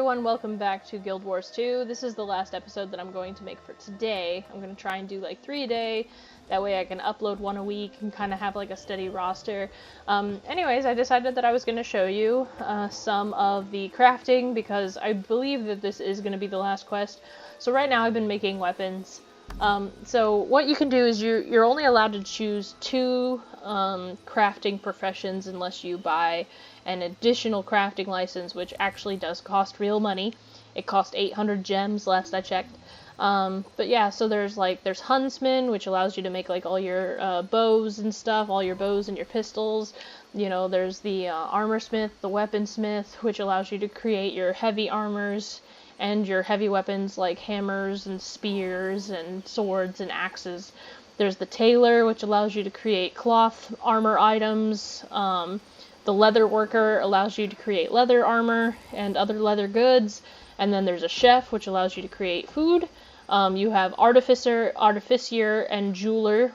everyone, welcome back to Guild Wars 2. This is the last episode that I'm going to make for today. I'm going to try and do like 3 a day, that way I can upload 1 a week and kind of have like a steady roster. Anyways, I decided that I was going to show you some of the crafting because I believe that this is going to be the last quest. So right now I've been making weapons. So what you can do is you're only allowed to choose 2 crafting professions unless you buy an additional crafting license, which actually does cost real money. It cost 800 gems last I checked. But yeah, so there's Huntsman, which allows you to make like all your bows and stuff, all your bows and your pistols. You know, there's the Armorsmith, the Weaponsmith, which allows you to create your heavy armors and your heavy weapons like hammers and spears and swords and axes. There's the Tailor, which allows you to create cloth armor items. The Leather Worker allows you to create leather armor and other leather goods. And then there's a Chef, which allows you to create food. You have Artificier, and Jeweler,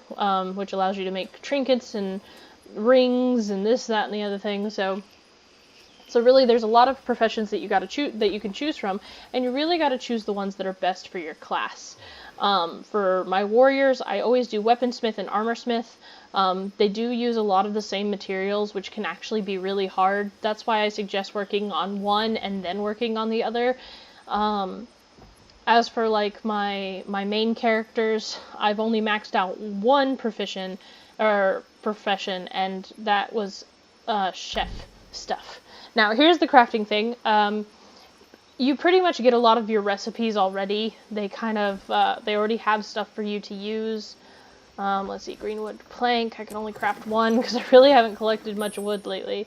which allows you to make trinkets and rings and this, that, and the other thing. So really, there's a lot of professions that you can choose from, and you really got to choose the ones that are best for your class. For my warriors, I always do Weaponsmith and Armorsmith. They do use a lot of the same materials, which can actually be really hard. That's why I suggest working on one and then working on the other. As for like my main characters, I've only maxed out one profession, and that was chef stuff. Now here's the crafting thing. You pretty much get a lot of your recipes already. They they already have stuff for you to use. Let's see, greenwood plank. I can only craft 1 because I really haven't collected much wood lately.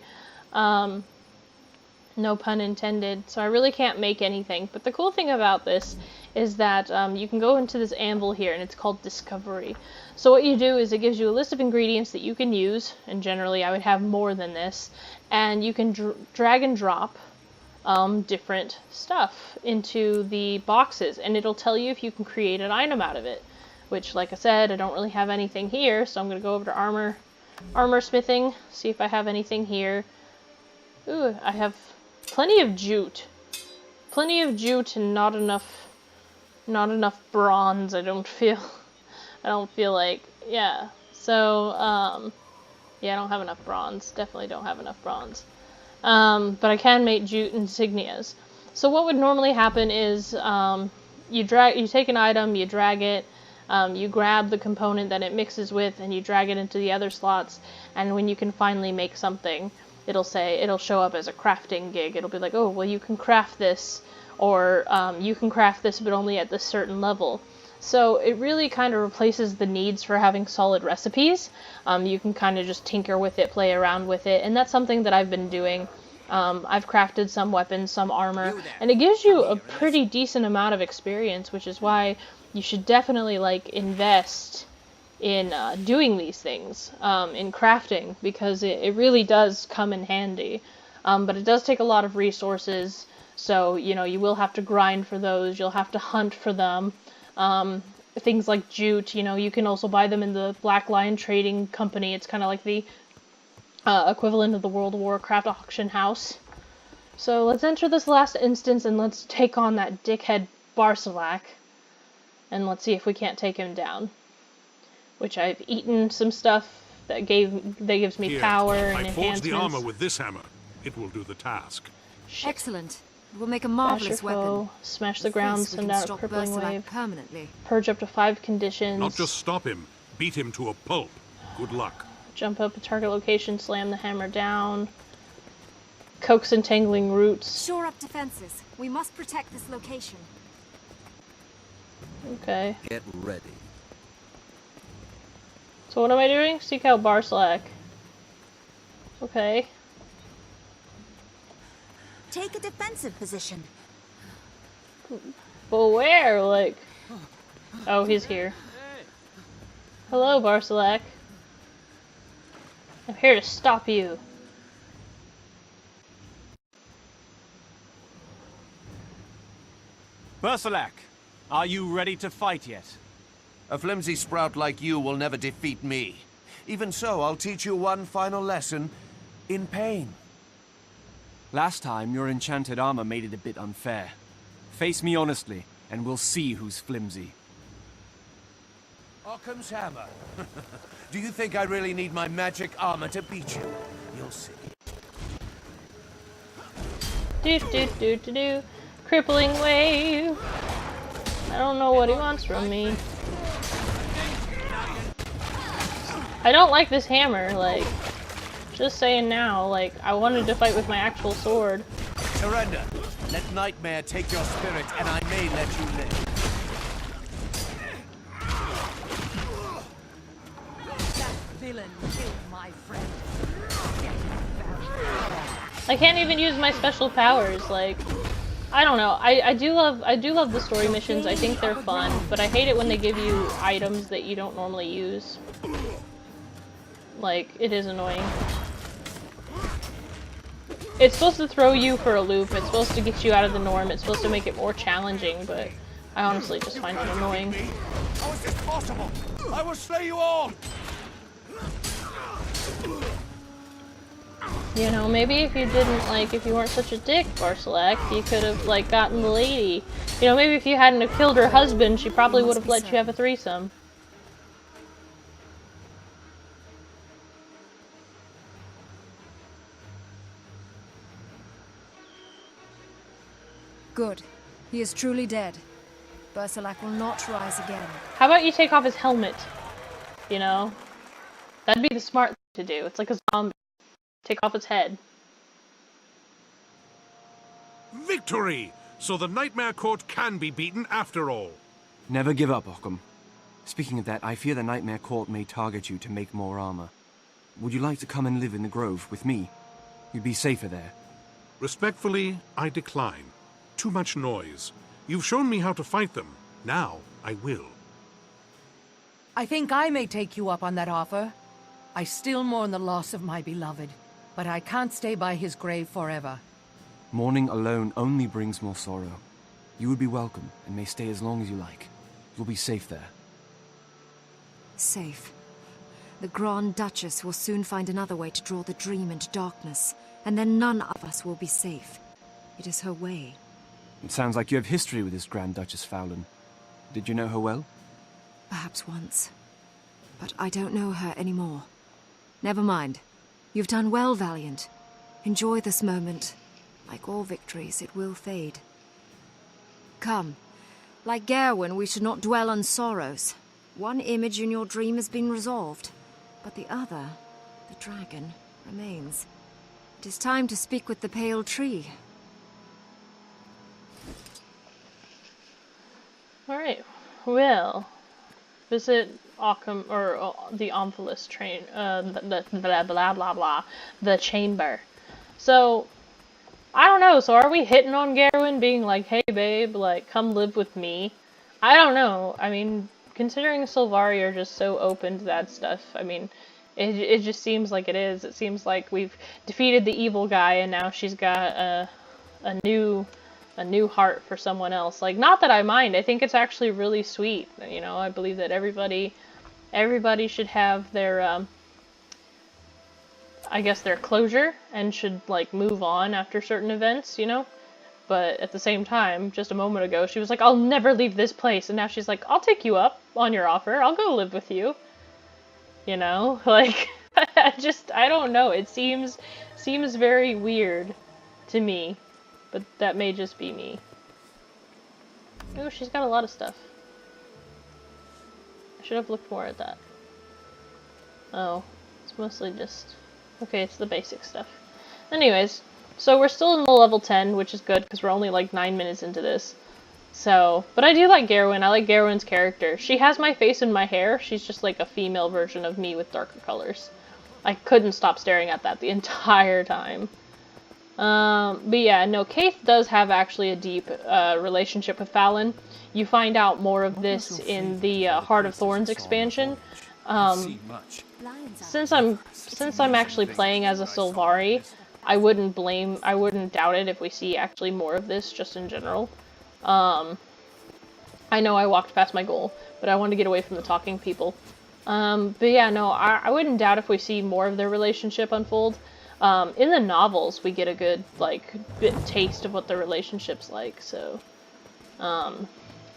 No pun intended. So I really can't make anything. But the cool thing about this is that you can go into this anvil here, and it's called Discovery. So what you do is it gives you a list of ingredients that you can use, and generally I would have more than this, and you can drag and drop different stuff into the boxes, and it'll tell you if you can create an item out of it. Which, like I said, I don't really have anything here, so I'm going to go over to armor smithing, see if I have anything here. Ooh, I have plenty of jute. Plenty of jute and not enough bronze, I don't feel like, yeah. So, yeah, I don't have enough bronze. Definitely don't have enough bronze. But I can make jute insignias. So what would normally happen is, you take an item, you drag it, you grab the component that it mixes with and you drag it into the other slots, and when you can finally make something, it'll show up as a crafting gig. It'll be like, oh, well, you can craft this, or you can craft this but only at this certain level. So it really kind of replaces the needs for having solid recipes. You can kind of just tinker with it, play around with it, and that's something that I've been doing. I've crafted some weapons, some armor, and it gives you a pretty decent amount of experience, which is why you should definitely like invest in doing these things, in crafting, because it really does come in handy. But it does take a lot of resources, so you know, you will have to grind for those, you'll have to hunt for them. Things like jute, you know, you can also buy them in the Black Lion Trading Company. It's kind of like the equivalent of the World of Warcraft auction house. So let's enter this last instance and let's take on that dickhead Bercilak. And let's see if we can't take him down. Which I've eaten some stuff that gives me power and enhancements. I forged the armor with this hammer. It will do the task. Shit. Excellent. It will make a marvelous weapon. Smash the ground, send out a crippling wave. Permanently. Purge up to 5 conditions. Not just stop him, beat him to a pulp. Good luck. Jump up a target location, slam the hammer down. Coax entangling roots. Shore up defenses. We must protect this location. Okay. Get ready. So what am I doing? Seek out Bercilak. Okay. Take a defensive position. But where? Like... Oh, he's here. Hello, Bercilak. I'm here to stop you. Bercilak, are you ready to fight yet? A flimsy sprout like you will never defeat me. Even so, I'll teach you one final lesson in pain. Last time, your enchanted armor made it a bit unfair. Face me honestly, and we'll see who's flimsy. Occam's hammer. Do you think I really need my magic armor to beat you? You'll see. Do. Crippling wave. I don't know what he wants from me. I don't like this hammer, like, just saying now, like, I wanted to fight with my actual sword. Surrender. Let Nightmare take your spirit, and I may let you live. That villain killed my friend. I can't even use my special powers, like, I don't know. I do love the story missions. I think they're fun, but I hate it when they give you items that you don't normally use. Like, it is annoying. It's supposed to throw you for a loop. It's supposed to get you out of the norm. It's supposed to make it more challenging, but I honestly just find it annoying. How is this possible? I will slay you all! You know, maybe if you didn't, like, if you weren't such a dick, Bercilak, you could have, like, gotten the lady. You know, maybe if you hadn't have killed her husband, she probably would have let you have a threesome. Good. He is truly dead. Bercilak will not rise again. How about you take off his helmet? You know? That'd be the smart thing to do. It's like a zombie. Take off its head. Victory! So the Nightmare Court can be beaten after all. Never give up, Occam. Speaking of that, I fear the Nightmare Court may target you to make more armor. Would you like to come and live in the Grove with me? You'd be safer there. Respectfully, I decline. Too much noise. You've shown me how to fight them. Now, I will. I think I may take you up on that offer. I still mourn the loss of my beloved, but I can't stay by his grave forever. Mourning alone only brings more sorrow. You would be welcome, and may stay as long as you like. You'll be safe there. Safe. The Grand Duchess will soon find another way to draw the dream into darkness, and then none of us will be safe. It is her way. It sounds like you have history with this Grand Duchess Fowlin. Did you know her well? Perhaps once. But I don't know her anymore. Never mind. You've done well, Valiant. Enjoy this moment. Like all victories, it will fade. Come. Like Gawain, we should not dwell on sorrows. One image in your dream has been resolved, but the other, the dragon, remains. It is time to speak with the pale tree. Alright, well, visit Occam, or the Omphalos train, the blah blah blah blah, the chamber. So, I don't know, so are we hitting on Gawain, being like, hey babe, like, come live with me? I don't know, I mean, considering Sylvari are just so open to that stuff, I mean, it just seems like it is. It seems like we've defeated the evil guy, and now she's got a new heart for someone else. Like, not that I mind. I think it's actually really sweet. You know, I believe that everybody should have their, I guess, their closure, and should, like, move on after certain events, you know? But at the same time, just a moment ago, she was like, I'll never leave this place, and now she's like, I'll take you up on your offer. I'll go live with you. You know? Like, I don't know. It seems very weird to me. But that may just be me. Oh, she's got a lot of stuff. I should have looked more at that. Oh, it's mostly just... Okay, it's the basic stuff. Anyways, so we're still in the level 10, which is good, because we're only like 9 minutes into this. So, but I do like Gawain. I like Gawain's character. She has my face and my hair. She's just like a female version of me with darker colors. I couldn't stop staring at that the entire time. But yeah, no, Kaith does have actually a deep relationship with Fallon. You find out more of this in the Heart of Thorns expansion. Since I'm actually playing as a Sylvari, I wouldn't doubt it if we see actually more of this just in general. I know I walked past my goal, but I want to get away from the talking people. But yeah, no, I wouldn't doubt if we see more of their relationship unfold. In the novels, we get a good, like, taste of what the relationship's like, so...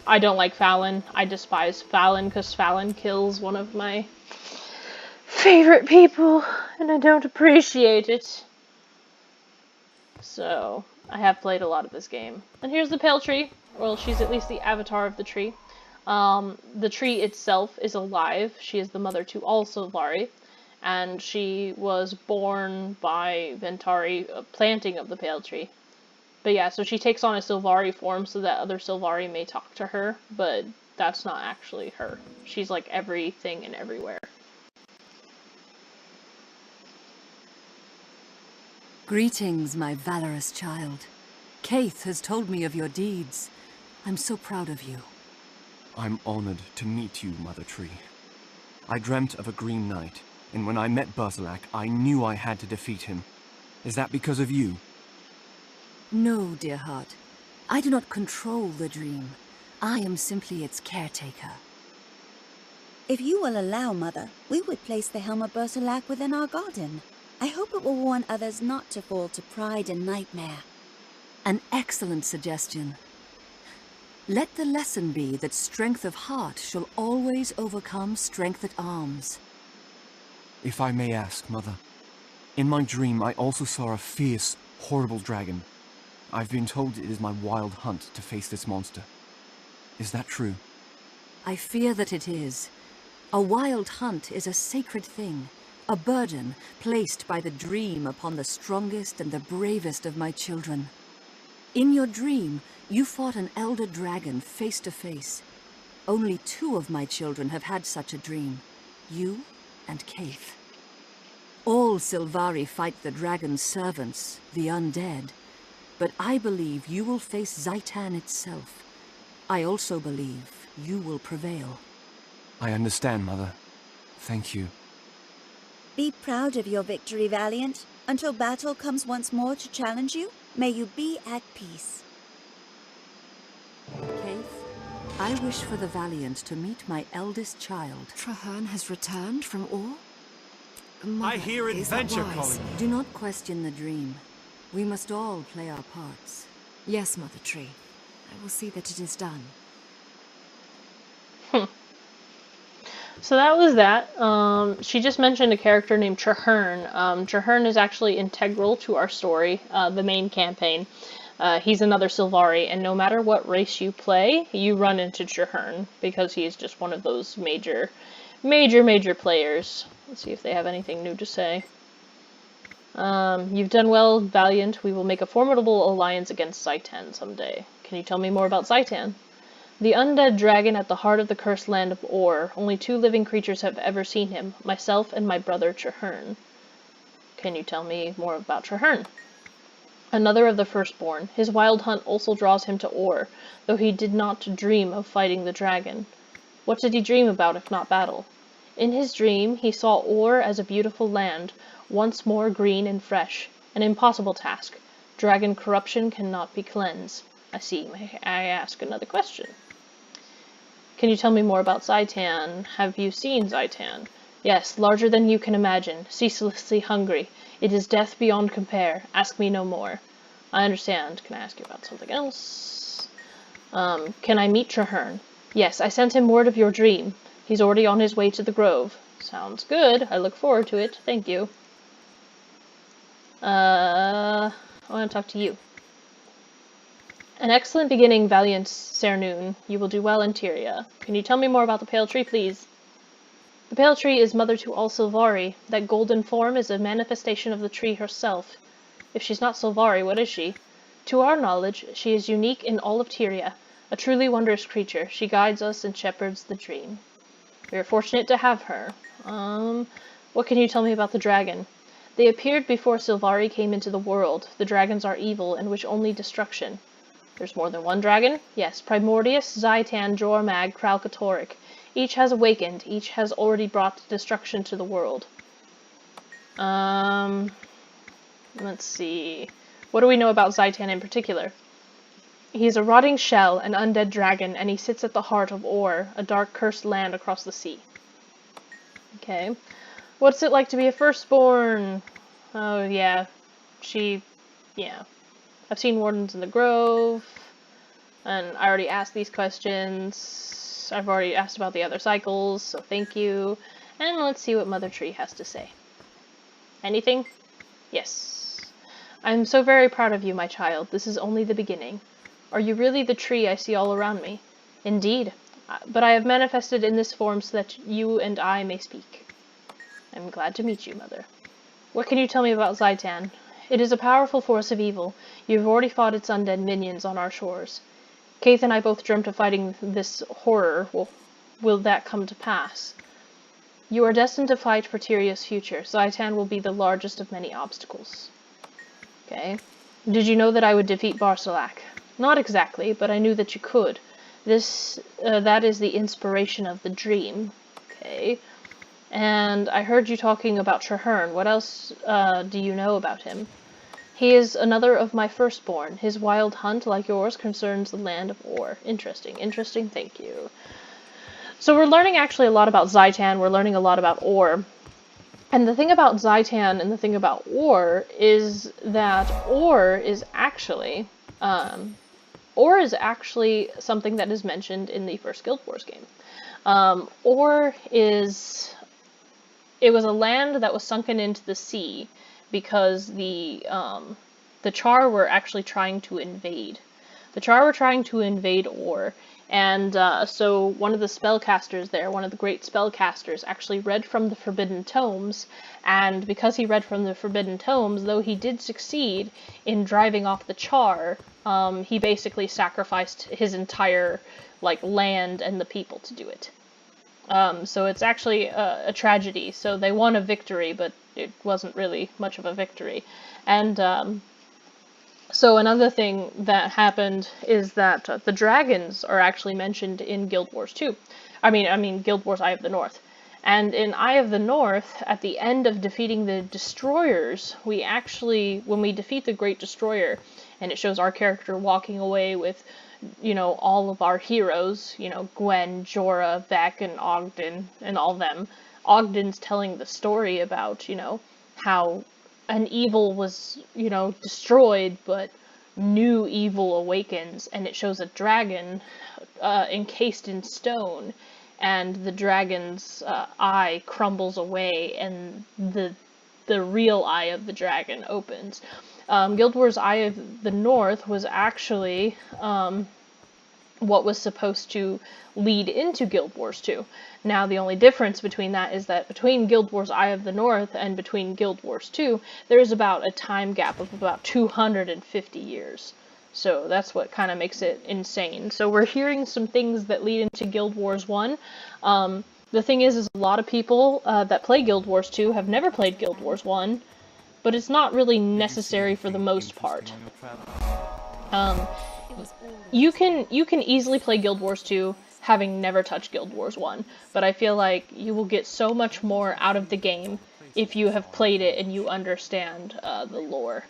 I don't like Fallon. I despise Fallon, because Fallon kills one of my favorite people, and I don't appreciate it. So, I have played a lot of this game. And here's the pale tree. Well, she's at least the avatar of the tree. The tree itself is alive. She is the mother to all Sylvari, and she was born by Ventari, a planting of the pale tree. But yeah, so she takes on a Sylvari form so that other Sylvari may talk to her, but that's not actually her. She's like everything and everywhere. Greetings, my valorous child. Kaith has told me of your deeds. I'm so proud of you. I'm honored to meet you, Mother Tree. I dreamt of a Green Knight, and when I met Bercilak, I knew I had to defeat him. Is that because of you? No, dear heart. I do not control the dream. I am simply its caretaker. If you will allow, Mother, we would place the helm of Bercilak within our garden. I hope it will warn others not to fall to pride and nightmare. An excellent suggestion. Let the lesson be that strength of heart shall always overcome strength at arms. If I may ask, Mother, in my dream I also saw a fierce, horrible dragon. I've been told it is my wild hunt to face this monster. Is that true? I fear that it is. A wild hunt is a sacred thing, a burden placed by the dream upon the strongest and the bravest of my children. In your dream, you fought an elder dragon face to face. Only 2 of my children have had such a dream, you and Kaith. All Sylvari fight the dragon's servants, the undead. But I believe you will face Zhaitan itself. I also believe you will prevail. I understand, Mother. Thank you. Be proud of your victory, Valiant. Until battle comes once more to challenge you, may you be at peace. Kaith, I wish for the Valiant to meet my eldest child. Traherne has returned from Or? Mother, I hear adventure calling. Do not question the dream. We must all play our parts. Yes, Mother Tree. I will see that it is done. So that was that. She just mentioned a character named Traherne. Traherne is actually integral to our story, the main campaign. He's another Sylvari, and no matter what race you play, you run into Traherne, because he's just one of those major players. Let's see if they have anything new to say. You've done well, Valiant. We will make a formidable alliance against Zhaitan someday. Can you tell me more about Zhaitan? The undead dragon at the heart of the cursed land of Or. Only 2 living creatures have ever seen him, myself and my brother Traherne. Can you tell me more about Traherne? Another of the firstborn. His wild hunt also draws him to Or, though he did not dream of fighting the dragon. What did he dream about if not battle? In his dream, he saw Or as a beautiful land, once more green and fresh. An impossible task. Dragon corruption cannot be cleansed. I see. May I ask another question? Can you tell me more about Zhaitan? Have you seen Zhaitan? Yes, larger than you can imagine, ceaselessly hungry. It is death beyond compare. Ask me no more. I understand. Can I ask you about something else? Can I meet Traherne? Yes, I sent him word of your dream. He's already on his way to the grove. Sounds good. I look forward to it. Thank you. I want to talk to you. An excellent beginning, Valiant Cernoon. You will do well in Tyria. Can you tell me more about the Pale Tree, please? The Pale Tree is mother to all Sylvari. That golden form is a manifestation of the tree herself. If she's not Sylvari, what is she? To our knowledge, she is unique in all of Tyria. A truly wondrous creature. She guides us and shepherds the dream. We are fortunate to have her. What can you tell me about the dragon? They appeared before Sylvari came into the world. The dragons are evil and wish only destruction. There's more than one dragon? Yes, Primordius, Zhaitan, Jormag, Kralkatoric. Each has awakened. Each has already brought destruction to the world. Let's see. What do we know about Zhaitan in particular? He's a rotting shell, an undead dragon, and he sits at the heart of Or, a dark, cursed land across the sea. Okay. What's it like to be a firstborn? Oh, yeah. Yeah. I've seen wardens in the Grove, and I already asked these questions. I've already asked about the other cycles, so thank you. And let's see what Mother Tree has to say. Anything? Yes. I'm so very proud of you, my child. This is only the beginning. Are you really the tree I see all around me? Indeed. But I have manifested in this form so that you and I may speak. I'm glad to meet you, Mother. What can you tell me about Zaitan? It is a powerful force of evil. You have already fought its undead minions on our shores. Kaith and I both dreamt of fighting this horror. Will that come to pass? You are destined to fight for Tyrion's future. Zaitan will be the largest of many obstacles. Okay. Did you know that I would defeat Bercilak? Not exactly, but I knew that you could. That is the inspiration of the dream. Okay. And I heard you talking about Traherne. What else do you know about him? He is another of my firstborn. His wild hunt, like yours, concerns the land of Or. Interesting, interesting, thank you. So we're learning actually a lot about Zaitan, we're learning a lot about Or. And the thing about Zaitan and the thing about Or is that Or is actually something that is mentioned in the first Guild Wars game. It was a land that was sunken into the sea because the Char were actually trying to invade. The Char were trying to invade Or, and so one of the spellcasters there, one of the great spellcasters, actually read from the Forbidden Tomes, and because he read from the Forbidden Tomes, though he did succeed in driving off the Char, he basically sacrificed his entire land and the people to do it. So it's actually a tragedy. So they won a victory, but it wasn't really much of a victory. And so another thing that happened is that the dragons are actually mentioned in Guild Wars 2. I mean Guild Wars Eye of the North. And in Eye of the North, at the end of defeating the destroyers, when we defeat the Great Destroyer, and it shows our character walking away with all of our heroes, Gwen, Jorah, Vec, and Ogden, and all them. Ogden's telling the story about, how an evil was, destroyed, but new evil awakens, and it shows a dragon encased in stone, and the dragon's eye crumbles away, and the real eye of the dragon opens. Guild Wars Eye of the North was actually what was supposed to lead into Guild Wars 2. Now, the only difference between that is that between Guild Wars Eye of the North and between Guild Wars 2, there is about a time gap of about 250 years. So that's what kind of makes it insane. So we're hearing some things that lead into Guild Wars 1. The thing is a lot of people that play Guild Wars 2 have never played Guild Wars 1, but it's not really necessary for the most part. You can easily play Guild Wars 2 having never touched Guild Wars 1, but I feel like you will get so much more out of the game if you have played it and you understand the lore.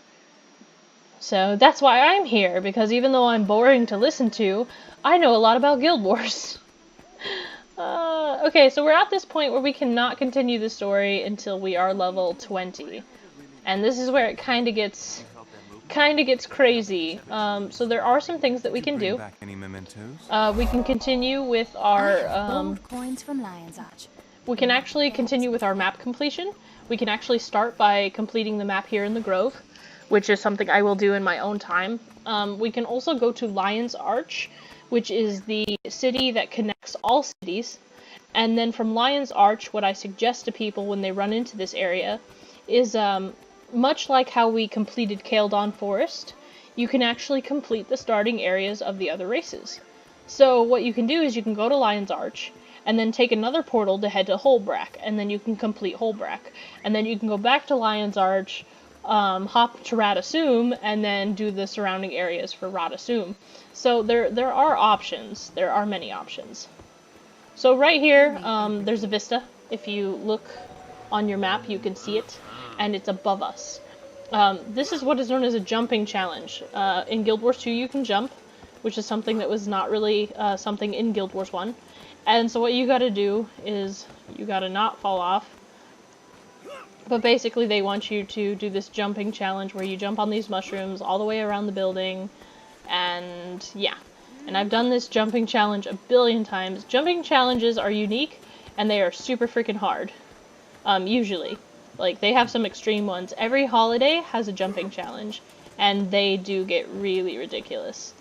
So that's why I'm here, because even though I'm boring to listen to, I know a lot about Guild Wars. Okay, so we're at this point where we cannot continue the story until we are level 20. And this is where it kind of gets crazy. So there are some things that we can do. We can continue with our gold coins from Lion's Arch. we can actually continue with our map completion. We can actually start by completing the map here in the Grove, which is something I will do in my own time. We can also go to Lion's Arch, which is the city that connects all cities. And then from Lion's Arch, what I suggest to people when they run into this area is much like how we completed Kaeldon Forest, you can actually complete the starting areas of the other races. So what you can do is you can go to Lion's Arch, and then take another portal to head to Holbrack, and then you can complete Holbrack. And then you can go back to Lion's Arch, hop to Radasum, and then do the surrounding areas for Radasum. So there are options. There are many options. So right here, there's a vista. If you look on your map, you can see it, and it's above us. This is what is known as a jumping challenge. In Guild Wars 2, you can jump, which is something that was not really something in Guild Wars 1. And so what you gotta do is, you gotta not fall off. But basically they want you to do this jumping challenge where you jump on these mushrooms all the way around the building, and yeah. And I've done this jumping challenge a billion times. Jumping challenges are unique, and they are super freaking hard. Usually. Like, they have some extreme ones. Every holiday has a jumping challenge, and they do get really ridiculous.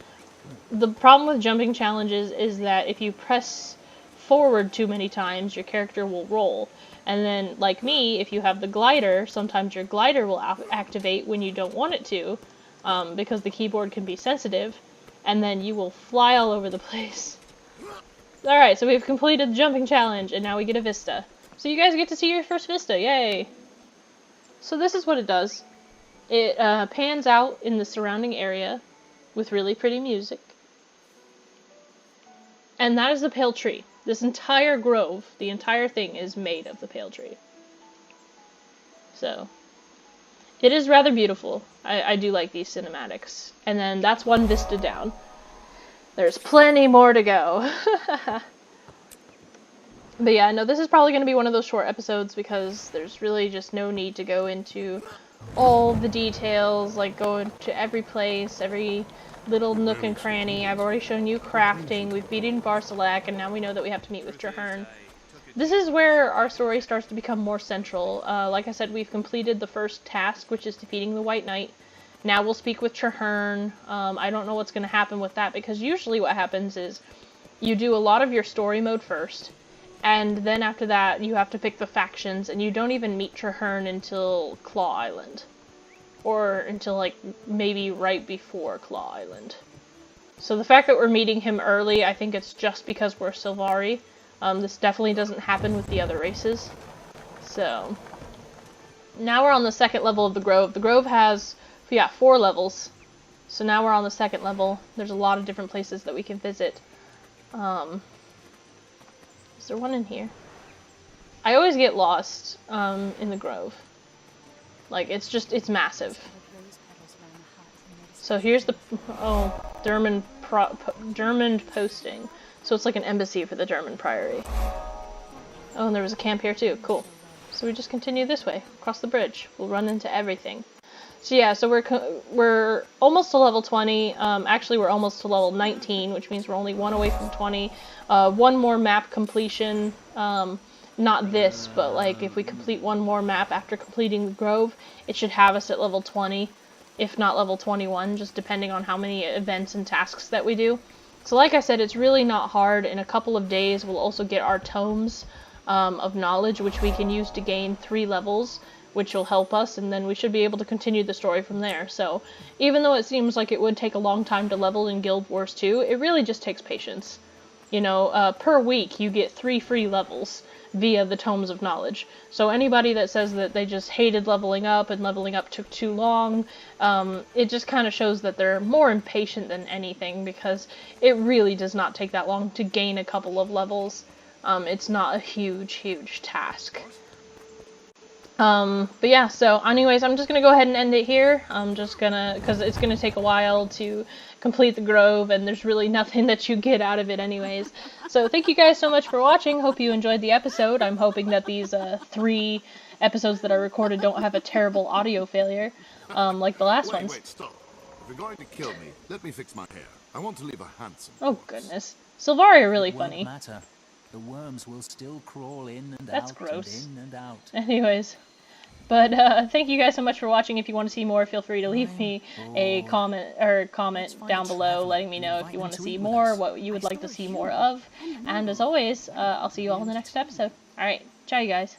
The problem with jumping challenges is that if you press forward too many times, your character will roll. And then, like me, if you have the glider, sometimes your glider will activate when you don't want it to, because the keyboard can be sensitive, and then you will fly all over the place. Alright, so we've completed the jumping challenge, and now we get a vista. So you guys get to see your first vista, yay! So this is what it does. It pans out in the surrounding area with really pretty music. And that is the pale tree. This entire grove, the entire thing is made of the pale tree. So, it is rather beautiful. I do like these cinematics. And then that's one vista down. There's plenty more to go. But yeah, no, this is probably going to be one of those short episodes because there's really just no need to go into all the details, like go into every place, every little nook and cranny. I've already shown you crafting, we've beaten Bercilak, and now we know that we have to meet with Traherne. This is where our story starts to become more central. Like I said, we've completed the first task, which is defeating the White Knight. Now we'll speak with Traherne. I don't know what's going to happen with that, because usually what happens is you do a lot of your story mode first, and then after that you have to pick the factions, and you don't even meet Traherne until Claw Island. Or until, like, maybe right before Claw Island. So the fact that we're meeting him early, I think it's just because we're Sylvari. This definitely doesn't happen with the other races. So, now we're on the second level of the Grove. The Grove has, 4 levels. So now we're on the second level. There's a lot of different places that we can visit. Is there one in here? I always get lost in the Grove. Like, it's massive. So here's the, German posting. So it's like an embassy for the German priory. Oh, and there was a camp here too, cool. So we just continue this way, across the bridge. We'll run into everything. So yeah, so we're almost to level 20. Actually, we're almost to level 19, which means we're only one away from 20. One more map completion. Not this, but like if we complete one more map after completing the Grove, it should have us at level 20, if not level 21, just depending on how many events and tasks that we do. So like I said, it's really not hard. In a couple of days, we'll also get our tomes of knowledge, which we can use to gain 3 levels, which will help us, and then we should be able to continue the story from there. So even though it seems like it would take a long time to level in Guild Wars 2, it really just takes patience. You know, per week you get 3 free levels via the Tomes of Knowledge. So anybody that says that they just hated leveling up and leveling up took too long, it just kind of shows that they're more impatient than anything, because it really does not take that long to gain a couple of levels. It's not a huge task. But yeah, so anyways, I'm just gonna go ahead and end it here. I'm just gonna, because it's gonna take a while to complete the Grove, and there's really nothing that you get out of it anyways. So thank you guys so much for watching. Hope you enjoyed the episode. I'm hoping that these 3 episodes that I recorded don't have a terrible audio failure, like the last ones. Wait, stop. If you're going to kill me, let me fix my hair. I want to leave a handsome. Oh goodness. Sylvari are really funny. Won't matter. The worms will still crawl in and That's out gross. and in and out. Anyways. But thank you guys so much for watching. If you want to see more, feel free to leave me a comment down below letting me know if you want to see more, what you would like to see more of. And as always, I'll see you all in the next episode. Alright, ciao you guys.